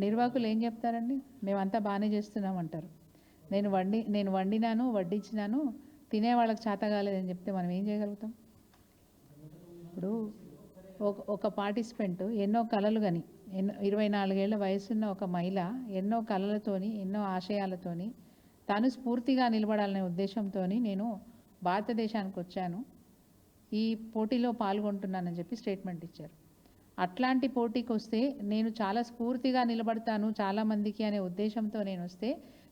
నిర్వాహకులు ఏం చెప్తారండి? మేమంతా బాగానే చేస్తున్నామంటారు. నేను వండినాను, వడ్డించినాను, తినే వాళ్ళకి చేత కాలేదని చెప్తే మనం ఏం చేయగలుగుతాం? ఇప్పుడు ఒక పార్టిసిపెంట్ ఎన్నో కళలు కానీ, 24 ఏళ్ల వయసున్న ఒక మహిళ ఎన్నో కళలతోని, ఎన్నో ఆశయాలతోని తాను స్ఫూర్తిగా నిలబడాలనే ఉద్దేశంతో నేను భారతదేశానికి వచ్చాను, ఈ పోటీలో పాల్గొంటున్నానని చెప్పి స్టేట్మెంట్ ఇచ్చారు. అట్లాంటి పోటీకి వస్తే నేను చాలా స్ఫూర్తిగా నిలబడతాను చాలామందికి అనే ఉద్దేశంతో నేను వస్తే,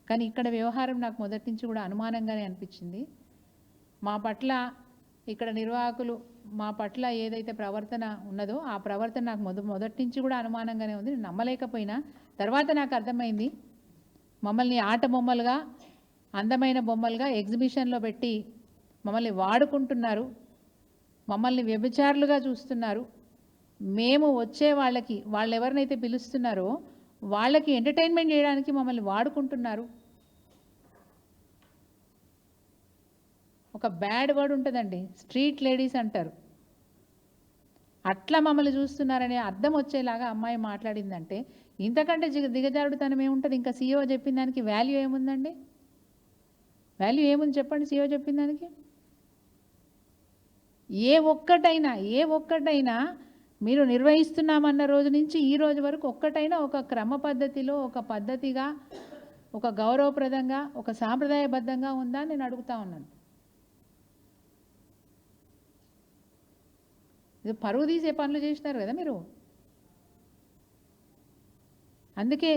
కానీ ఇక్కడ వ్యవహారం నాకు మొదటి నుంచి కూడా అనుమానంగానే అనిపించింది. మా పట్ల ఇక్కడ నిర్వాహకులు మా పట్ల ఏదైతే ప్రవర్తన ఉన్నదో ఆ ప్రవర్తన నాకు మొదటి నుంచి కూడా అనుమానంగానే ఉంది. నేను నమ్మలేకపోయినా తర్వాత నాకు అర్థమైంది, మమ్మల్ని ఆట బొమ్మలుగా, అందమైన బొమ్మలుగా ఎగ్జిబిషన్లో పెట్టి మమ్మల్ని వాడుకుంటున్నారు, మమ్మల్ని వ్యభిచారులుగా చూస్తున్నారు. మేము వచ్చే వాళ్ళకి, వాళ్ళు ఎవరినైతే పిలుస్తున్నారో వాళ్ళకి ఎంటర్టైన్మెంట్ చేయడానికి మమ్మల్ని వాడుకుంటున్నారు. ఒక బ్యాడ్ వర్డ్ ఉంటుందండి, స్ట్రీట్ లేడీస్ అంటారు. అట్లా మమ్మల్ని చూస్తున్నారనే అర్థం వచ్చేలాగా అమ్మాయి మాట్లాడిందంటే ఇంతకంటే దిగజారుడుతనం ఏముంటుంది? ఇంకా సీఈఓ చెప్పిన దానికి వాల్యూ ఏముందండి? వాల్యూ ఏముంది చెప్పండి సీఈఓ చెప్పిన దానికి? ఏ ఒక్కటైనా మీరు నిర్వహిస్తున్నామన్న రోజు నుంచి ఈ రోజు వరకు ఒక్కటైనా ఒక క్రమ పద్ధతిలో, ఒక పద్ధతిగా, ఒక గౌరవప్రదంగా, ఒక సాంప్రదాయబద్ధంగా ఉందా నేను అడుగుతా ఉన్నాను. ఇది పరువు తీసే పనులు చేసినారు కదా మీరు. అందుకే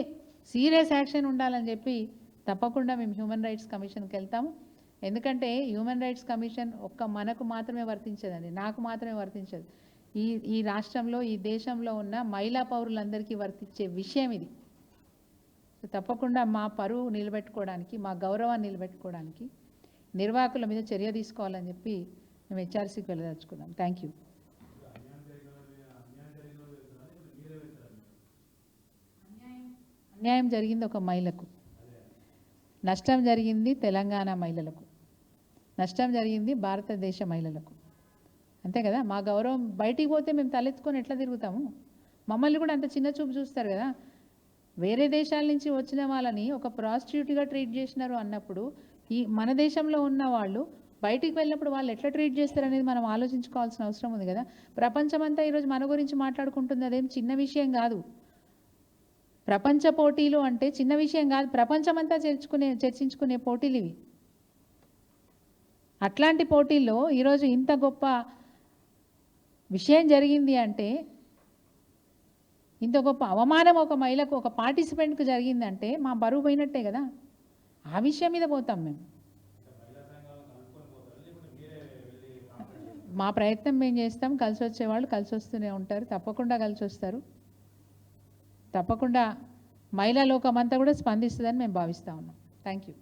సీరియస్ యాక్షన్ ఉండాలని చెప్పి తప్పకుండా మేము హ్యూమన్ రైట్స్ కమిషన్కి వెళ్తాము. ఎందుకంటే హ్యూమన్ రైట్స్ కమిషన్ మనకు మాత్రమే వర్తించదండి, నాకు మాత్రమే వర్తించదు. ఈ రాష్ట్రంలో, ఈ దేశంలో ఉన్న మహిళా పౌరులందరికీ వర్తించే విషయం ఇది. తప్పకుండా మా పరువు నిలబెట్టుకోవడానికి, మా గౌరవాన్ని నిలబెట్టుకోవడానికి నిర్వాహకుల మీద చర్య తీసుకోవాలని చెప్పి మేము హెచ్ఆర్సీకి వెళ్ళదలుచుకున్నాం. Thank you. అన్యాయం జరిగింది ఒక మహిళకు, నష్టం జరిగింది తెలంగాణ మహిళలకు, నష్టం జరిగింది భారతదేశ మహిళలకు. అంతే కదా? మా గౌరవం బయటికి పోతే మేము తలెత్తుకొని ఎట్లా తిరుగుతాము? మమ్మల్ని కూడా అంత చిన్న చూపు చూస్తారు కదా. వేరే దేశాల నుంచి వచ్చిన వాళ్ళని ఒక ప్రాస్టిట్యూట్గా ట్రీట్ చేసినారు అన్నప్పుడు ఈ మన దేశంలో ఉన్న వాళ్ళు బయటికి వెళ్ళినప్పుడు వాళ్ళు ఎట్లా ట్రీట్ చేస్తారు అనేది మనం ఆలోచించుకోవాల్సిన అవసరం ఉంది కదా. ప్రపంచమంతా ఈరోజు మన గురించి మాట్లాడుకుంటుంది, అదేం చిన్న విషయం కాదు. ప్రపంచ పోటీలు అంటే చిన్న విషయం కాదు, ప్రపంచమంతా చర్చించుకునే పోటీలు ఇవి. అట్లాంటి పోటీల్లో ఈరోజు ఇంత గొప్ప విషయం జరిగింది అంటే, ఇంత గొప్ప అవమానం ఒక మహిళకు, ఒక పార్టిసిపెంట్కు జరిగిందంటే మా బరువు పోయినట్టే కదా. ఆ విషయం మీద పోతాం మేము. మా ప్రయత్నం మేము చేస్తాం. కలిసి వచ్చేవాళ్ళు కలిసి వస్తూనే ఉంటారు, తప్పకుండా కలిసి వస్తారు. తప్పకుండా మహిళా లోకమంతా కూడా స్పందిస్తుందని మేము భావిస్తూ ఉన్నాం. Thank you.